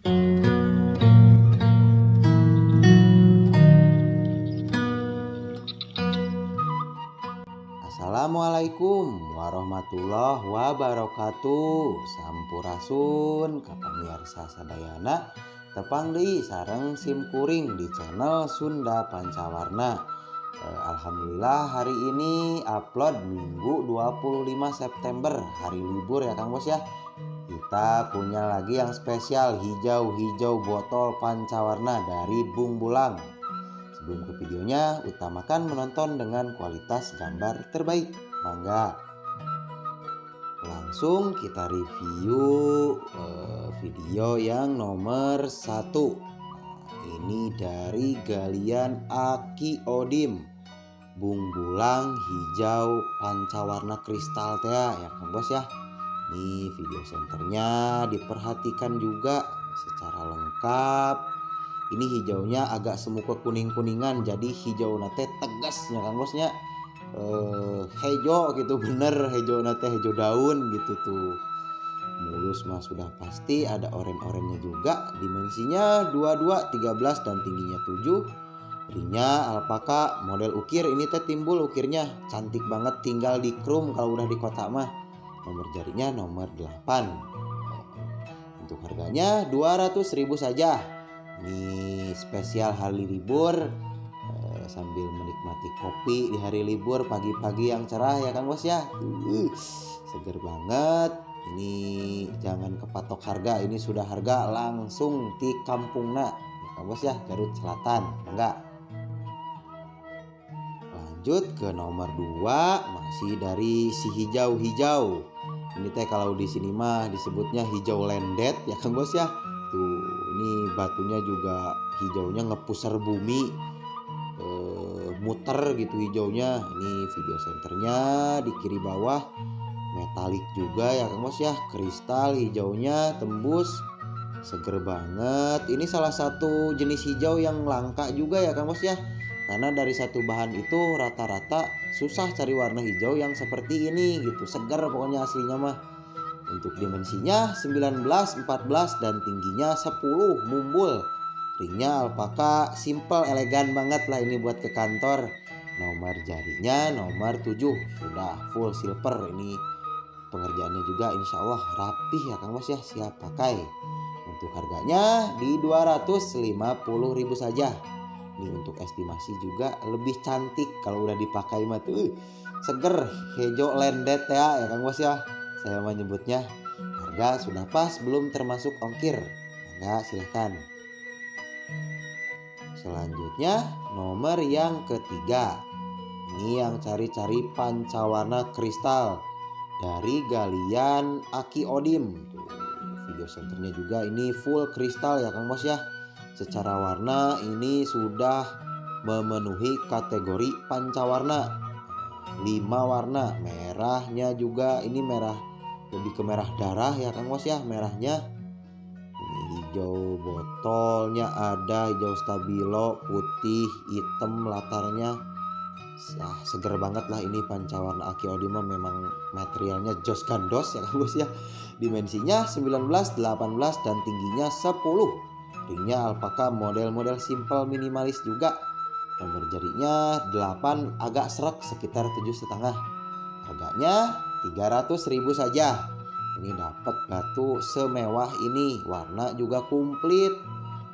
Assalamualaikum warahmatullahi wabarakatuh. Sampurasun kapamiarsa sadayana tepang deui sareng simkuring di channel Sunda Pancawarna. Alhamdulillah hari ini upload Minggu 25 September, hari libur ya Kang Bos ya. Kita punya lagi yang spesial, hijau-hijau botol pancawarna dari Bung Bulang. Sebelum ke videonya, utamakan menonton dengan kualitas gambar terbaik. Mangga. Langsung kita review video yang nomor 1. Ini dari galian Aki Odim, Bung Bulang hijau pancawarna kristal teh ya Kang Bos ya. Nih video senternya diperhatikan juga secara lengkap. Ini hijaunya agak semu ke kuning-kuningan, jadi hijau nate tegasnya Kang Bosnya. Hejo gitu, bener hejo nate hejo daun gitu tuh. Mulus mah sudah pasti, ada oren-orennya juga. Dimensinya 22, 13 dan tingginya 7. Ringnya alpaka model ukir, ini teh timbul ukirnya. Cantik banget, tinggal di krum kalau udah di kota mah. Nomor jarinya nomor 8. Untuk harganya 200.000 saja. Ini spesial hari libur, sambil menikmati kopi di hari libur pagi-pagi yang cerah ya Kang Bos ya. Seger banget. Ini jangan kepatok harga, ini sudah harga langsung di kampungna ya Kang Bos ya, Garut Selatan. Enggak. Lanjut ke nomor 2, masih dari si hijau-hijau. Ini teh kalau di sini mah disebutnya hijau lendet ya Kang Bos ya. Tuh, ini batunya juga hijaunya ngepusar bumi, muter gitu hijaunya. Ini video senternya di kiri bawah, metalik juga ya Kang Bos ya, kristal hijaunya tembus, seger banget. Ini salah satu jenis hijau yang langka juga ya Kang Bos ya, karena dari satu bahan itu rata-rata susah cari warna hijau yang seperti ini gitu, seger pokoknya aslinya mah. Untuk dimensinya 19, 14 dan tingginya 10 mumbul. Ringnya alpaka, simple elegan banget lah ini buat ke kantor. Nomor jarinya nomor 7, sudah full silver. Ini pengerjaannya juga insya Allah rapih ya Kang Bos ya, siap pakai. Untuk harganya di 250.000 saja. Ini untuk estimasi juga lebih cantik kalau udah dipakai mah tuh. Seger hijau lendet ya Kang Bos ya. Saya menyebutnya. Harga sudah pas, belum termasuk ongkir. Mangga silahkan. Selanjutnya nomor yang ketiga. Ini yang cari-cari pancawarna kristal dari galian Aki Odim. Video senternya juga ini full kristal ya Kang Bos ya. Secara warna ini sudah memenuhi kategori pancawarna. 5 warna, merahnya juga ini merah, lebih ke merah darah ya Kang Bos ya merahnya. Ini hijau botolnya ada, hijau stabilo, putih, hitam latarnya. Seger banget lah ini pancawarna Aki Odim memang materialnya jos gandos ya Kang Bos ya. Dimensinya 19, 18 dan tingginya 10. Ringnya alpaka model-model simple minimalis juga. Nomor jarinya 8, agak serak sekitar 7,5. Harganya 300.000 saja. Ini dapat batu semewah ini, warna juga komplit,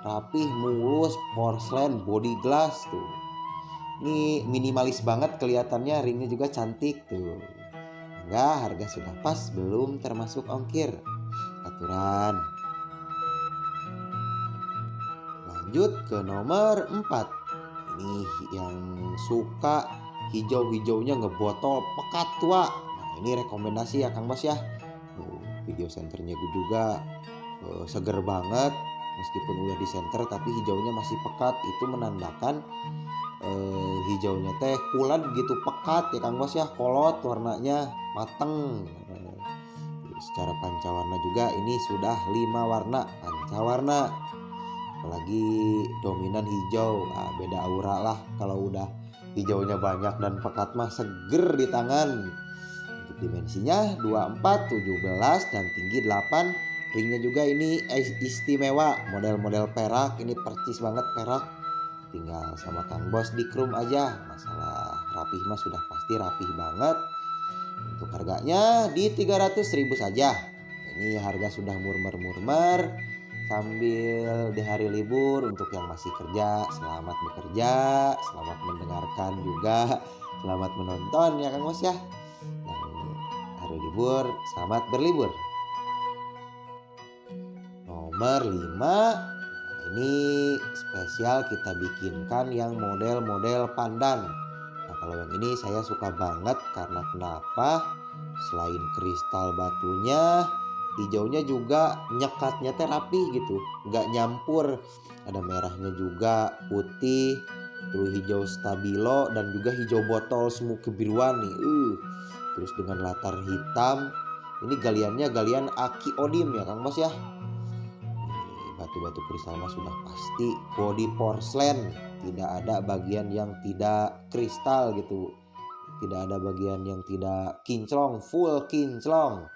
rapih, mulus, porselen, body glass tuh. Ini minimalis banget kelihatannya, ringnya juga cantik tuh. Enggak, harga sudah pas, belum termasuk ongkir. Aturan. Lanjut ke nomor 4. Ini yang suka hijau-hijaunya ngebotol pekat tua. Nah, ini rekomendasi ya Kang Bos ya. Video senternya juga seger banget. Meskipun udah di center tapi hijaunya masih pekat. Itu menandakan hijaunya teh kulat gitu, pekat ya Kang Bos ya. Kolot warnanya, mateng. Secara pancawarna juga ini sudah 5 warna pancawarna. Apalagi dominan hijau, beda aura lah kalau udah hijaunya banyak dan pekat mah seger di tangan. Untuk dimensinya 24, 17 dan tinggi 8. Ringnya juga ini istimewa, model-model perak, ini percis banget perak. Tinggal sama Kang Bos dikrum aja. Masalah rapih mah sudah pasti rapih banget. Untuk harganya di 300.000 saja. Ini harga sudah murmer-murmer sambil di hari libur. Untuk yang masih kerja, selamat bekerja, selamat mendengarkan juga, selamat menonton ya Kang Bos ya. Yang hari libur, selamat berlibur. Nomor 5, ini spesial kita bikinkan yang model-model pandan. Nah, kalau yang ini saya suka banget karena kenapa? Selain kristal batunya, hijaunya juga nyekatnya teh rapi gitu, nggak nyampur. Ada merahnya juga, putih, terus hijau stabilo dan juga hijau botol semu kebiruan nih. Terus dengan latar hitam. Ini galiannya galian Aki Odim ya Kang Bos ya. Batu-batu kristal mah sudah pasti body porselen, tidak ada bagian yang tidak kristal gitu, tidak ada bagian yang tidak kinclong, full kinclong.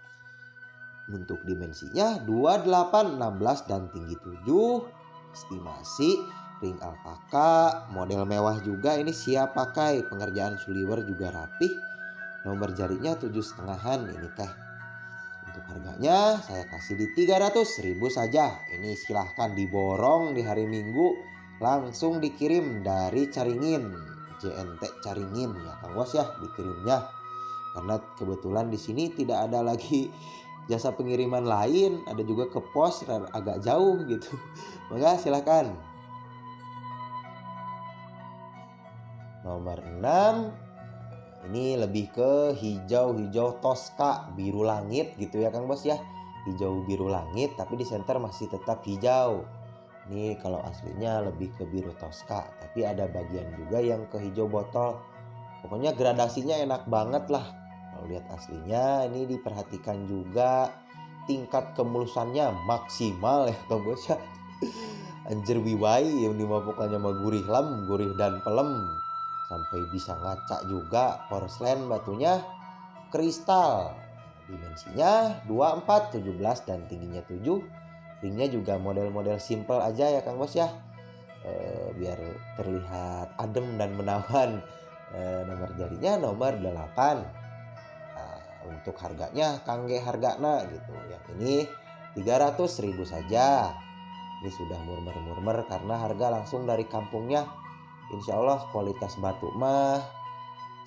Untuk dimensinya 28, 16 dan tinggi 7. Estimasi ring alpaka, model mewah juga, ini siap pakai, pengerjaan suliwer juga rapih. Nomor jarinya 7,5-an ini teh. Untuk harganya saya kasih di 300.000 saja. Ini silahkan diborong di hari Minggu, langsung dikirim dari Caringin, JNT Caringin ya Kang Bos ya dikirimnya. Karena kebetulan di sini tidak ada lagi jasa pengiriman lain, ada juga ke pos agak jauh gitu. Maka silahkan. Nomor 6, ini lebih ke hijau-hijau toska, biru langit gitu ya Kang Bos ya. Hijau biru langit tapi di center masih tetap hijau. Ini kalau aslinya lebih ke biru toska, tapi ada bagian juga yang ke hijau botol. Pokoknya gradasinya enak banget lah. Kalau lihat aslinya ini diperhatikan juga tingkat kemulusannya maksimal ya Kang Bos ya. Anjir wiwai yang dimapoknya mah gurih lem, gurih dan pelem. Sampai bisa ngaca juga, porselen batunya kristal. Dimensinya 24, 17 dan tingginya 7. Ringnya juga model-model simple aja ya Kang Bos ya. Biar terlihat adem dan menawan. Nomor jarinya nomor 8. Untuk harganya kangge hargana gitu. Yang ini 300.000 saja. Ini sudah murmer-murmer karena harga langsung dari kampungnya. Insya Allah kualitas batu mah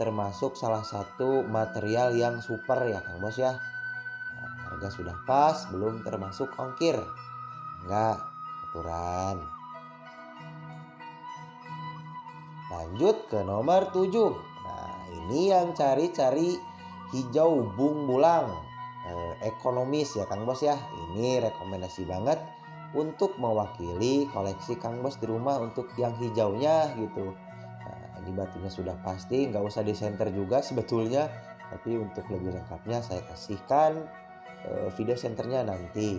termasuk salah satu material yang super ya Kang Bos ya. Harga sudah pas, belum termasuk ongkir. Enggak, aturan. Lanjut ke nomor 7. Nah, ini yang cari-cari hijau bung bulang. Ekonomis ya Kang Bos ya. Ini rekomendasi banget untuk mewakili koleksi Kang Bos di rumah untuk yang hijaunya gitu. Nah, ini batunya sudah pasti, nggak usah di center juga sebetulnya, tapi untuk lebih lengkapnya saya kasihkan video senternya nanti.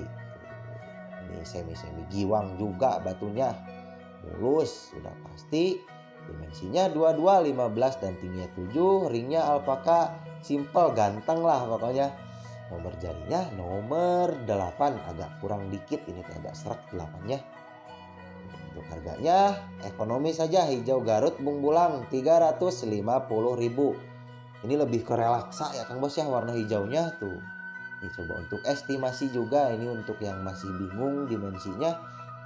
Ini semi-semi giwang juga batunya, mulus sudah pasti. Dimensinya 22, 15 dan tingginya 7. Ringnya alpaka simple, ganteng lah pokoknya. Nomor jarinya nomor 8, agak kurang dikit ini agak serak 8-nya. Untuk harganya ekonomis saja, hijau Garut bung bulang 350.000. Ini lebih ke relaksa ya Kang Bos ya, warna hijaunya tuh. Ini coba untuk estimasi juga, ini untuk yang masih bingung dimensinya.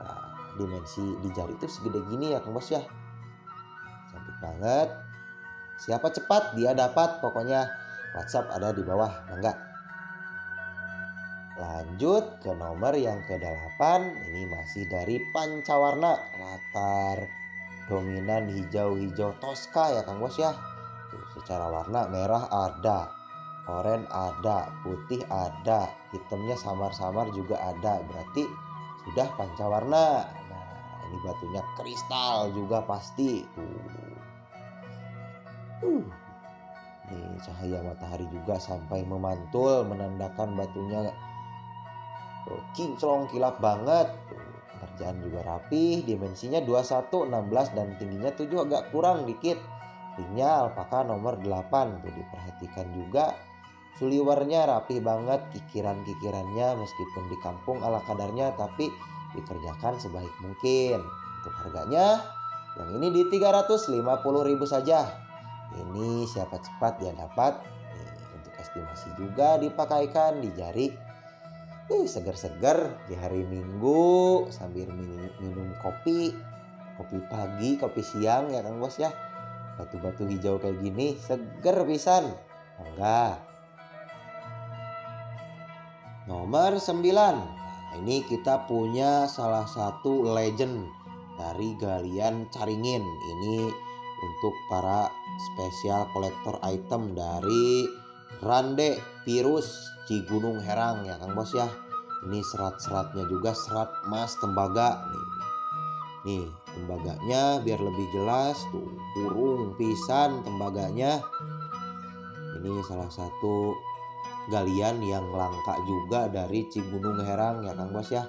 Nah, dimensi di jari itu segede gini ya Kang Bos ya. Cantik banget. Siapa cepat dia dapat, pokoknya WhatsApp ada di bawah, enggak. Lanjut ke nomor yang ke-8. Ini masih dari pancawarna, latar dominan hijau-hijau toska ya Kang Bos ya. Tuh, secara warna merah ada, oranye ada, putih ada, hitamnya samar-samar juga ada. Berarti sudah pancawarna. Nah, ini batunya kristal juga pasti. Ini cahaya matahari juga sampai memantul menandakan batunya kinclong kilap banget. Pekerjaan juga rapi. Dimensinya 21, 16 dan tingginya 7, agak kurang dikit. Ringnya alpaka nomor 8. Tuh diperhatikan juga Suliwernya rapih banget, kikiran-kikirannya meskipun di kampung ala kadarnya tapi dikerjakan sebaik mungkin. Untuk harganya yang ini di 350.000 saja. Ini siapa cepat dia dapat. Nih, untuk estimasi juga dipakaikan di jari. Seger-seger di hari Minggu sambil minum kopi pagi, kopi siang ya Kang Bos ya. Batu-batu hijau kayak gini seger pisan. Enggak. Nomor 9. Nah, ini kita punya salah satu legend dari galian Caringin. Ini untuk para spesial kolektor item dari Rande Pirus Cigunung Herang ya Kang Bos ya. Ini serat-seratnya juga serat emas tembaga nih. Nih tembaganya biar lebih jelas tuh, kurung pisan tembaganya. Ini salah satu galian yang langka juga dari Cigunung Herang ya Kang Bos ya.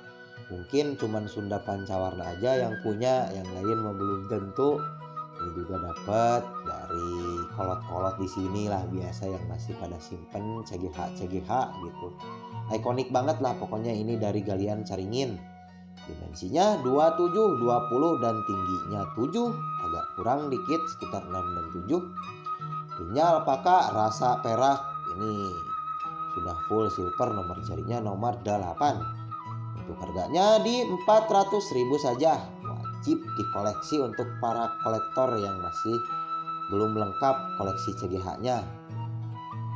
Mungkin cuman Sunda Pancawarna aja yang punya, yang lain mah belum tentu. Ini juga dapat dari kolot-kolot di sini lah biasa yang masih pada simpen CGH gitu. Ikonik banget lah pokoknya ini dari galian Caringin. Dimensinya 27, 20 dan tingginya 7, agak kurang dikit sekitar 6 dan 7. Ringnya alpaka rasa perak, ini sudah full silver, nomor jarinya nomor 8. Untuk harganya di 400.000 saja. Wajib dikoleksi untuk para kolektor yang masih belum lengkap koleksi CGH-nya.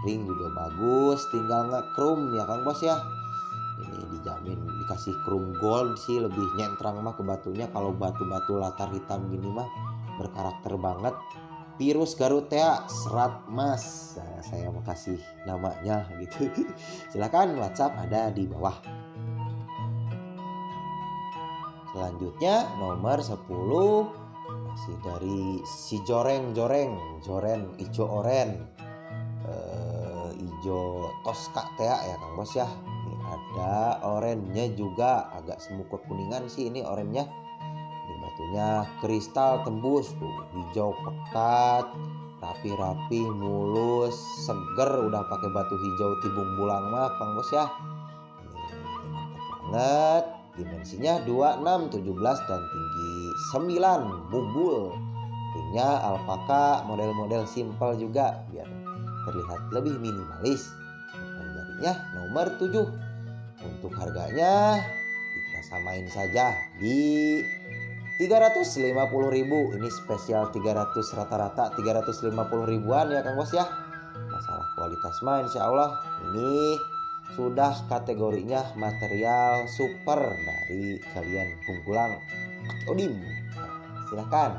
Ring juga bagus, tinggal nge-chrome ya Kang Bos ya. Ini dijamin dikasih chrome gold sih, lebih nyentrang mah ke batunya. Kalau batu-batu latar hitam gini mah berkarakter banget. Pirus Garutea serat emas. Nah, saya mau kasih namanya gitu. Silakan WhatsApp ada di bawah. Selanjutnya nomor 10 masih dari si Joren ijo oren, ijo Tosca tea ya Kang Bos ya. Ini ada orennya juga, agak semu kekuningan sih ini orennya. Ini batunya kristal tembus tuh, hijau pekat, rapi-rapi, mulus, seger, udah pakai batu hijau tibung bulang mah Kang Bos ya. Ini mantap banget. Dimensinya 26, 17 dan tinggi 9, bubul. Ringnya alpaka, model-model simpel juga biar terlihat lebih minimalis. Jarinya nomor 7. Untuk harganya kita samain saja di 350.000. Ini spesial 300, rata-rata 350 ribuan ya Kang Bos ya. Masalah kualitas mah insya Allah ini sudah kategorinya material super dari galian Bungkulang Odim. Silahkan.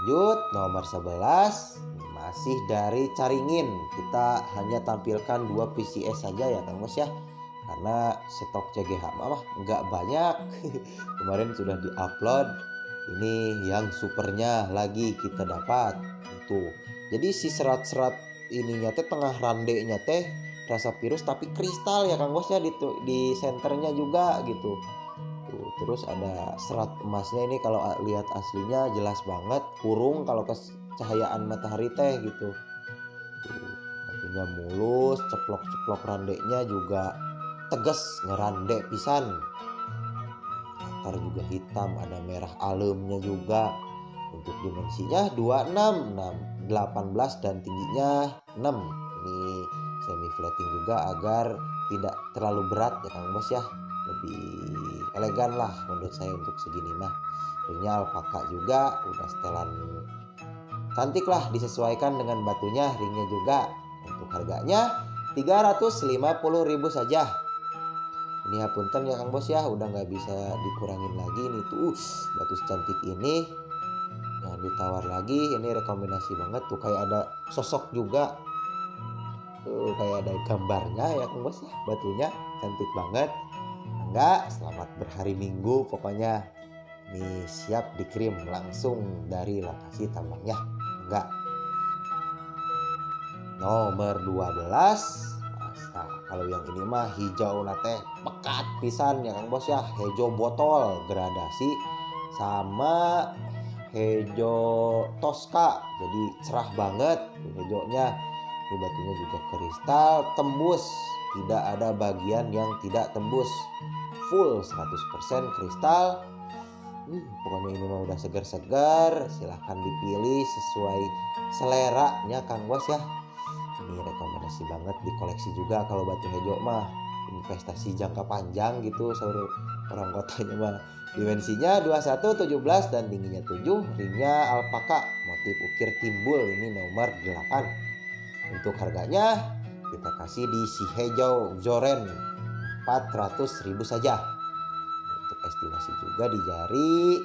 Lanjut nomor 11. Ini masih dari Caringin. Kita hanya tampilkan 2 PCS saja ya Kang Bos ya. Karena stok CGH mah nggak banyak. Kemarin sudah diupload. Ini yang supernya lagi kita dapat. Itu. Jadi si serat-serat ininya teh tengah randenya teh rasa virus tapi kristal ya Kang Bos ya, di senternya juga gitu. Tuh, terus ada serat emasnya, ini kalau lihat aslinya jelas banget, kurung kalau ke cahayaan matahari teh gitu. Tuh, batunya mulus, ceplok-ceplok randenya juga tegas, ngerande pisan. Latar juga hitam, ada merah alemnya juga. Untuk dimensinya 26, 18 dan tingginya 6. Ini semi flatting juga agar tidak terlalu berat ya Kang Bos ya. Lebih elegan lah menurut saya untuk segini mah. Ringnya alpaka juga, udah setelan cantik lah, disesuaikan dengan batunya. Ringnya juga. Untuk harganya 350.000 saja. Ini hapunten ya Kang Bos ya, udah nggak bisa dikurangin lagi. Ini tuh batu secantik ini jangan ditawar lagi. Ini rekomendasi banget tuh, kayak ada sosok juga tuh, kayak ada gambarnya ya Kang Bos ya. Batunya cantik banget. Enggak, selamat berhari Minggu pokoknya. Ini siap dikirim langsung dari lokasi tambangnya. Enggak. Nomor 12. Nah, kalau yang ini mah hijau nate pekat pisan ya Kang Bos ya. Hijau botol gradasi sama hijau Tosca, jadi cerah banget hijaunya. Ini batunya juga kristal tembus, tidak ada bagian yang tidak tembus, full 100% kristal. Pokoknya ini mah udah segar-segar, silahkan dipilih sesuai seleranya Kang Bos ya. Ini rekomendasi banget dikoleksi juga kalau batu hejo mah, investasi jangka panjang gitu seluruh orang kotanya mah. Dimensinya 21, 17 dan tingginya 7, ringnya alpaka, motif ukir timbul, ini nomor 8. Untuk harganya kita kasih di si hijau Zoren 400.000 saja. Untuk estimasi juga di jari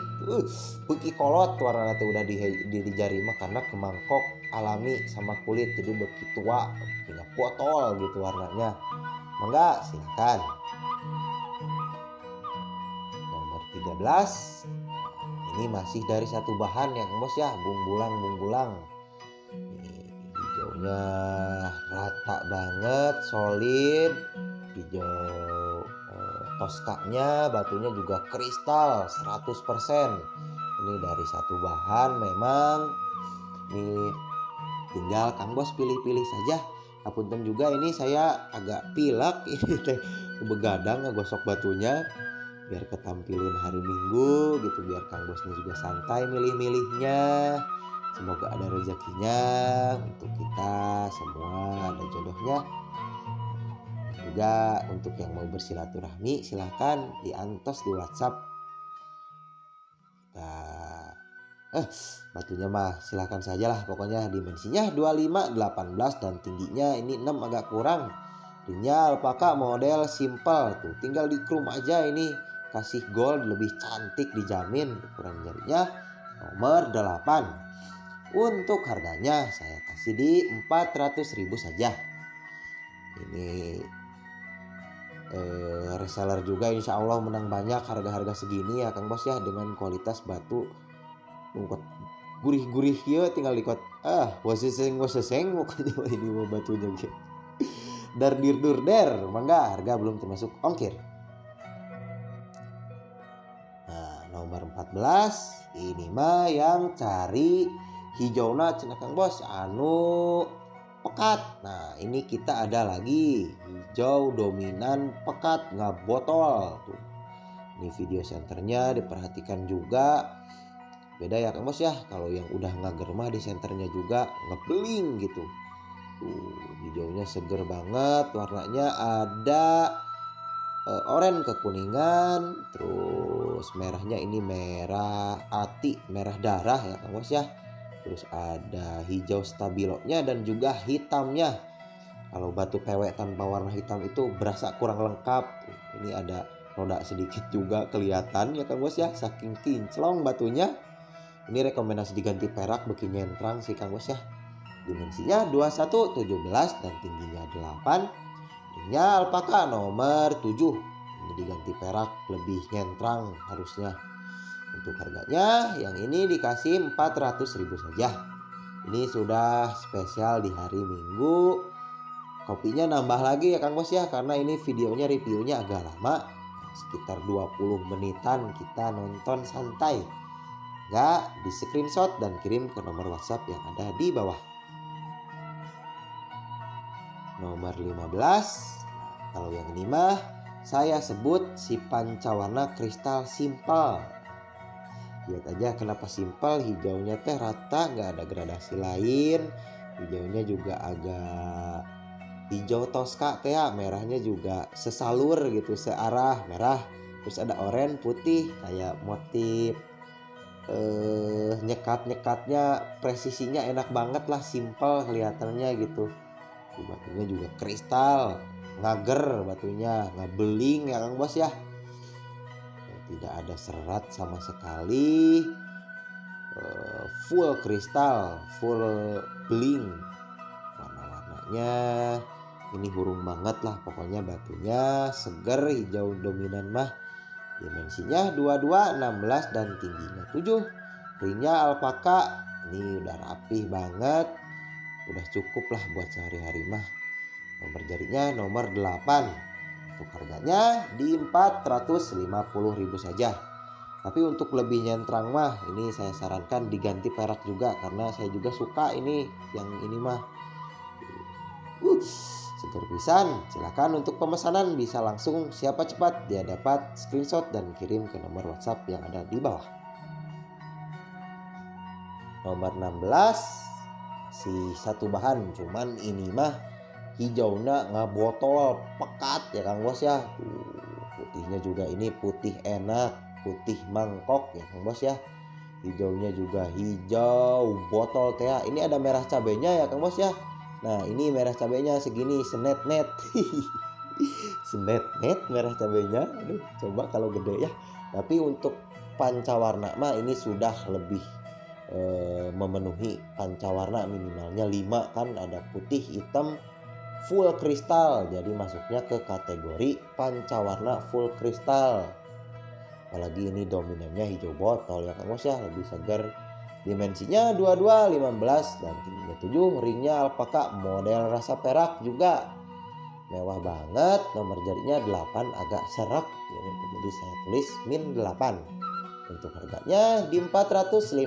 beki kolot warna itu udah di jari mah karena kemangkok alami sama kulit, jadi beki tua punya botol gitu warnanya. Mangga silakan. Nomor 13, ini masih dari satu bahan ya Kang Bos ya, bungbulang. Hijaunya rata banget, solid, hijau toskanya, batunya juga kristal 100%. Ini dari satu bahan memang. Ini tinggal Kang Bos pilih-pilih saja. Apunten juga ini saya agak pilek ini teh begadang ngegosok batunya biar ketampilin hari Minggu gitu, biar Kang Bosnya juga santai milih-milihnya. Semoga ada rezekinya untuk kita semua, ada jodohnya. Juga untuk yang mau bersilaturahmi silahkan diantos di WhatsApp. Batunya mah silahkan sajalah, pokoknya dimensinya 25, 18 dan tingginya ini 6 agak kurang. Ringnya alpaka model simple tuh, tinggal di chrome aja, ini kasih gold lebih cantik dijamin. Ukuran jarinya nomor 8. Untuk harganya saya kasih di 400.000 saja. Ini reseller juga insya Allah menang banyak harga-harga segini ya Kang Bos ya, dengan kualitas batu gurih-gurih ya, tinggal dikot waseseng pokoknya ini mau batunya gitu. Dardir mangga, harga belum termasuk ongkir. Nah, nomor 14 ini mah yang cari hijauna cenah Kang Bos anu pekat. Nah, ini kita ada lagi hijau dominan pekat nggak botol tuh. Ini video senternya diperhatikan juga. Beda ya Kang Bos ya, kalau yang udah nggak germah di senternya juga ngebeling gitu. Tuh, hijaunya seger banget, warnanya ada oranye kekuningan, terus merahnya ini merah ati, merah darah ya Kang Bos ya. Terus ada hijau stabilonya dan juga hitamnya. Kalau batu pewek tanpa warna hitam itu berasa kurang lengkap. Ini ada noda sedikit juga kelihatan ya Kang Bos ya, saking kinclong batunya. Ini rekomendasi diganti perak beki nyentrang sih Kang Bos ya. Dimensinya 21, 17 dan tingginya 8. Ringnya alpaka nomor 7. Ini diganti perak lebih nyentrang harusnya. Untuk harganya yang ini dikasih 400.000 saja. Ini sudah spesial di hari Minggu. Kopinya nambah lagi ya Kang Bos ya, karena ini videonya reviewnya agak lama, sekitar 20 menitan kita nonton santai. Enggak, di screenshot dan kirim ke nomor WhatsApp yang ada di bawah. Nomor 15. Kalau yang ini mah saya sebut si pancawarna kristal simple. Lihat aja kenapa simple, hijaunya teh rata, nggak ada gradasi lain. Hijaunya juga agak hijau toska teh ya, merahnya juga sesalur gitu, searah merah. Terus ada oranye putih kayak motif nyekat-nyekatnya, presisinya enak banget lah, simple kelihatannya gitu. Batunya juga kristal, ngager batunya, nggak beling ya Kang Bos ya. Tidak ada serat sama sekali, full kristal, full bling. Warna-warnanya ini hurung banget lah, pokoknya batunya seger, hijau dominan mah. Dimensinya 22, 16 dan tingginya 7. Ringnya alpaka, ini udah rapih banget, udah cukup lah buat sehari-hari mah. Nomor jarinya nomor 8. Untuk harganya di 450.000 saja. Tapi untuk lebih nyentrang mah ini saya sarankan diganti perak juga, karena saya juga suka ini yang ini mah Seger pisan. Silakan untuk pemesanan bisa langsung siapa cepat dia dapat screenshot dan kirim ke nomor WhatsApp yang ada di bawah. Nomor 16 si satu bahan, cuman ini mah hijaunya ngabotol pekat ya Kang Bos ya. Putihnya juga ini putih enak, putih mangkok ya Kang Bos ya. Hijaunya juga hijau botol teh. Ini ada merah cabenya ya Kang Bos ya. Nah ini merah cabenya segini senet-net. Senet-net merah cabenya. Aduh, coba kalau gede ya. Tapi untuk pancawarna mah ini sudah lebih memenuhi pancawarna, minimalnya 5 kan, ada putih, hitam, full kristal. Jadi masuknya ke kategori pancawarna full kristal. Apalagi ini dominannya hijau botol ya Kang Bos ya, lebih segar. Dimensinya 22, 15 dan tingginya 7. Ringnya alpaka model rasa perak juga. Mewah banget. Nomor jarinya 8 agak serak. Jadi saya tulis min 8. Untuk harganya di 450.000.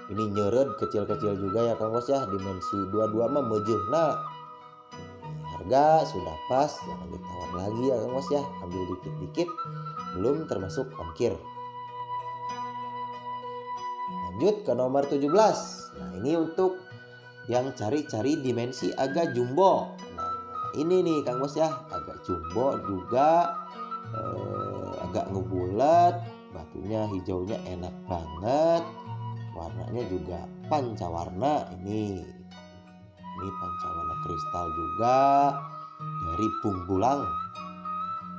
Ini nyeret kecil-kecil juga ya Kang Bos ya. Dimensi 22 mah meujeuhna. Harga sudah pas, jangan ditawar lagi ya Kang Bos ya. Ambil dikit-dikit, belum termasuk ongkir. Lanjut ke nomor 17. Nah ini untuk yang cari-cari dimensi agak jumbo. Nah ini nih Kang Bos ya, agak jumbo juga, agak ngebulat, batunya hijaunya enak banget, warnanya juga pancawarna. Ini pancawarna kristal juga dari Bung Bulang,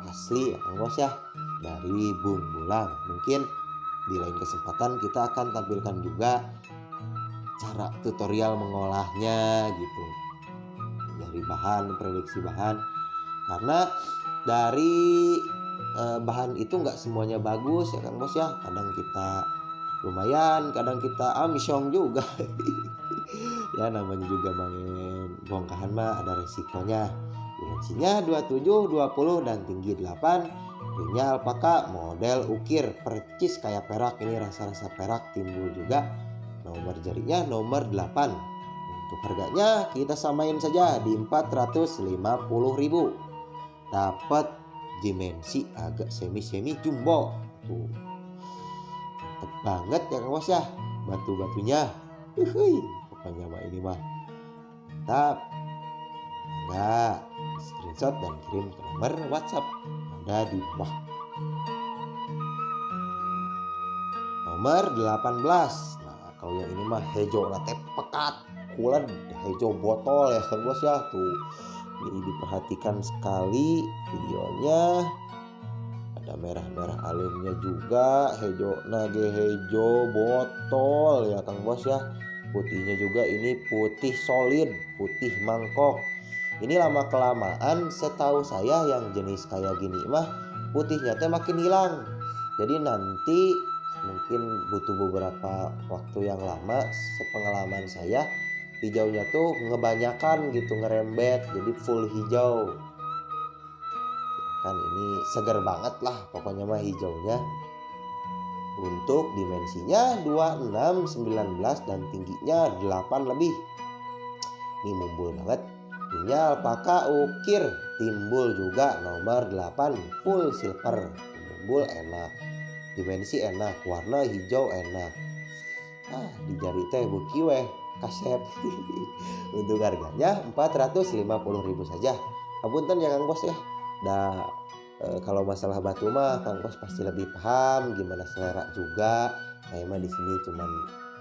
asli ya Kang Bos ya, dari Bung Bulang. Mungkin di lain kesempatan kita akan tampilkan juga cara tutorial mengolahnya gitu, dari bahan, prediksi bahan, karena dari bahan itu nggak semuanya bagus ya Kang Bos ya. Kadang kita lumayan, kadang kita misyong juga. Ya namanya juga main bongkahan mah ada resikonya. Dimensinya 27, 20 dan tinggi 8. Ringnya alpaka model ukir, percis kayak perak. Ini rasa-rasa perak timbul juga. Nomor jarinya nomor 8. Untuk harganya kita samain saja di 450.000. Dapat dimensi agak semi jumbo tuh, mantep banget ya Kang Bos ya. Batu-batunya pokoknya mah ini mah mantap. Nah, screenshot dan kirim ke nomor WhatsApp ada di bawah. Nomor 18. Nah kalau yang ini mah hijau nate pekat kulen, hijau botol ya Kang Bos ya. Tuh ini diperhatikan sekali videonya, ada merah-merah alimnya juga, hijau nage hijau botol ya Kang Bos ya. Putihnya juga ini putih solid, putih mangkok. Ini lama kelamaan setahu saya yang jenis kayak gini mah putihnya teh makin hilang. Jadi nanti mungkin butuh beberapa waktu yang lama, sepengalaman saya hijaunya tuh ngebanyakan gitu, ngerembet jadi full hijau. Kan ini segar banget lah pokoknya mah hijaunya. Untuk dimensinya 26, 19 dan tingginya 8 lebih. Ini mumbul banget. Ini alpaka ukir, timbul juga nomor 8 full silver. Mumbul enak, dimensi enak, warna hijau enak. Di jari teh beuki weh kasep. Untuk harganya 450.000 saja. Apunten ya Kang Bos ya. Kalau masalah batu mah Kang Bos pasti lebih paham, gimana selera juga. Saya mah di sini cuman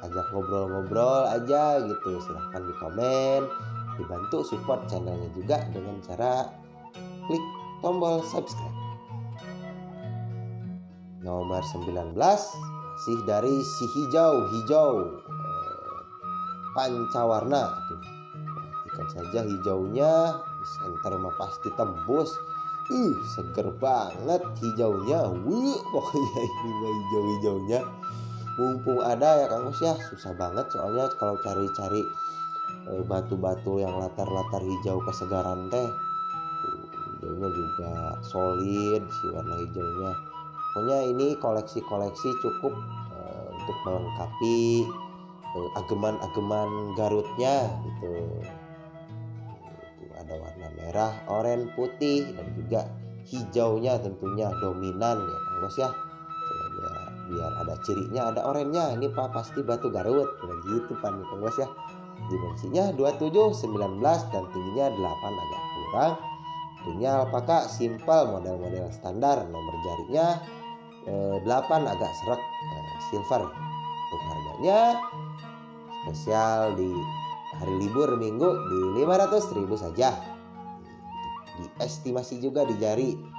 ajak ngobrol-ngobrol aja gitu. Silahkan di komen, dibantu support channelnya juga dengan cara klik tombol subscribe. Nomor 19 masih dari si hijau pancawarna. Perhatikan saja hijaunya, di center mah pasti tembus. Seger banget hijaunya. Pokoknya ini mah hijau-hijaunya. Mumpung ada ya Kang Bos ya, susah banget soalnya kalau cari-cari batu-batu yang latar-latar hijau kesegaran teh. Hijaunya juga solid si warna hijaunya. Pokoknya ini koleksi-koleksi cukup untuk melengkapi ageman-ageman Garutnya gitu. ada warna merah, oranye, putih, dan juga hijaunya tentunya dominan ya Kang Bos ya. Biar ada cirinya, ada orennya, ini Pak pasti batu Garut. Nah gitu Pak nih Kang Bos ya. Dimensinya 27, 19 dan tingginya 8 agak kurang. Ringnya alpaka simple model-model standar, nomor jarinya 8 agak serak silver. Untuk harganya spesial di hari libur minggu di 500.000 saja. Diestimasi juga di jari.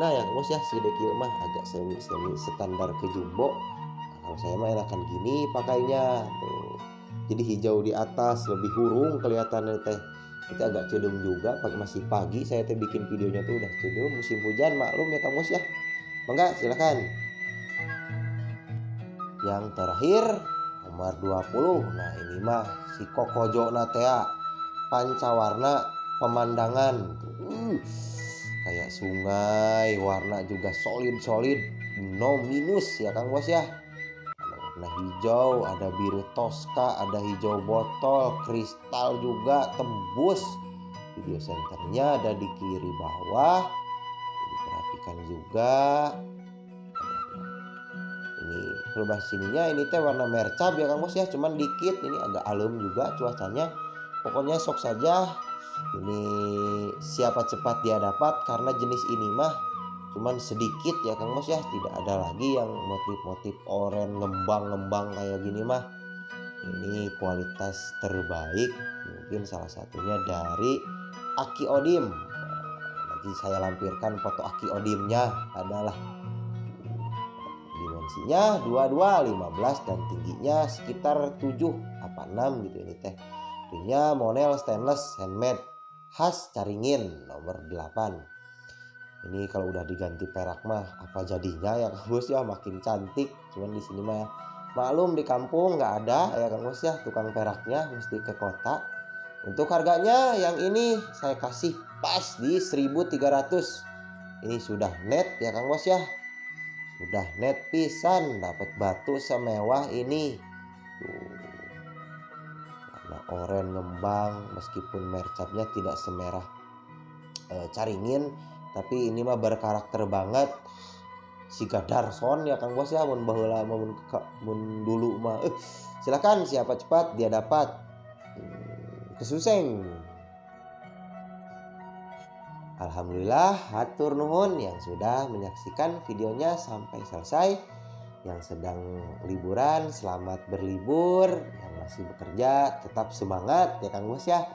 Nah yang Bos ya segede kieu mah agak semi standar ke jumbo. Kalau saya mah enakan gini pakainya tuh. Jadi hijau di atas lebih hurung kelihatannya teh. Itu agak cedung juga, masih pagi saya teh bikin videonya tuh udah cedung, musim hujan maklum ya Kang Bos ya. Mangga silakan. Yang terakhir nomor 20. Nah ini mah si Kokojo Natea pancawarna pemandangan kayak sungai, warna juga solid no minus ya Kang Bos ya. Ada warna hijau, ada biru toska, ada hijau botol, kristal juga tembus. Video senternya ada di kiri bawah. Diperhatikan juga. Ini perubahan sininya ini teh warna mercab ya Kang Bos ya, cuman dikit, ini agak alum juga cuacanya. Pokoknya sok saja. Ini siapa cepat dia dapat, karena jenis ini mah cuman sedikit ya Kang Bos ya, tidak ada lagi yang motif-motif oranye ngembang kayak gini mah. Ini kualitas terbaik, mungkin salah satunya dari Aki Odim. Nanti saya lampirkan foto Aki Odimnya, adalah dimensinya 22, 15 dan tingginya sekitar 7 apa 6 gitu ini teh. Ringnya model stainless handmade khas Caringin nomor 8. Ini kalau udah diganti perak mah apa jadinya ya Kang Bos ya, makin cantik. Cuman di sini mah maklum di kampung nggak ada ya Kang Bos ya tukang peraknya, mesti ke kota. Untuk harganya yang ini saya kasih pas di 1.300. Ini sudah net ya Kang Bos ya. Sudah net pisan, dapat batu semewah ini. Tuh. Warna oranye ngembang, meskipun mercapnya tidak semerah Caringin, tapi ini mah berkarakter banget. Si Darson ya Kang Bos ya, mun baheula mun dulu mah silakan siapa cepat dia dapat. Kesuseng. Alhamdulillah hatur nuhun yang sudah menyaksikan videonya sampai selesai. Yang sedang liburan selamat berlibur, yang masih bekerja tetap semangat ya Kang Bos ya.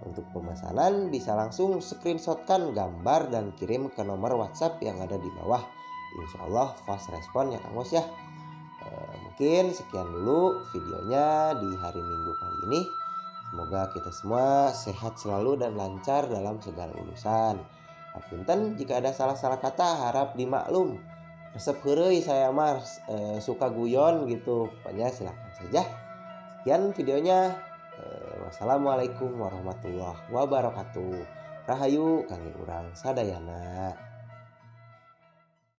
Untuk pemesanan bisa langsung screenshotkan gambar dan kirim ke nomor WhatsApp yang ada di bawah. Insya Allah fast respon ya Kang Bos ya. Mungkin sekian dulu videonya di hari Minggu kali ini. Semoga kita semua sehat selalu dan lancar dalam segala urusan. Hapunten jika ada salah-salah kata, harap dimaklum. Resep heureuy saya mah suka guyon gitu. Pokoknya silakan saja. Sekian videonya. Wassalamualaikum warahmatullahi wabarakatuh. Rahayu kangge urang sadayana.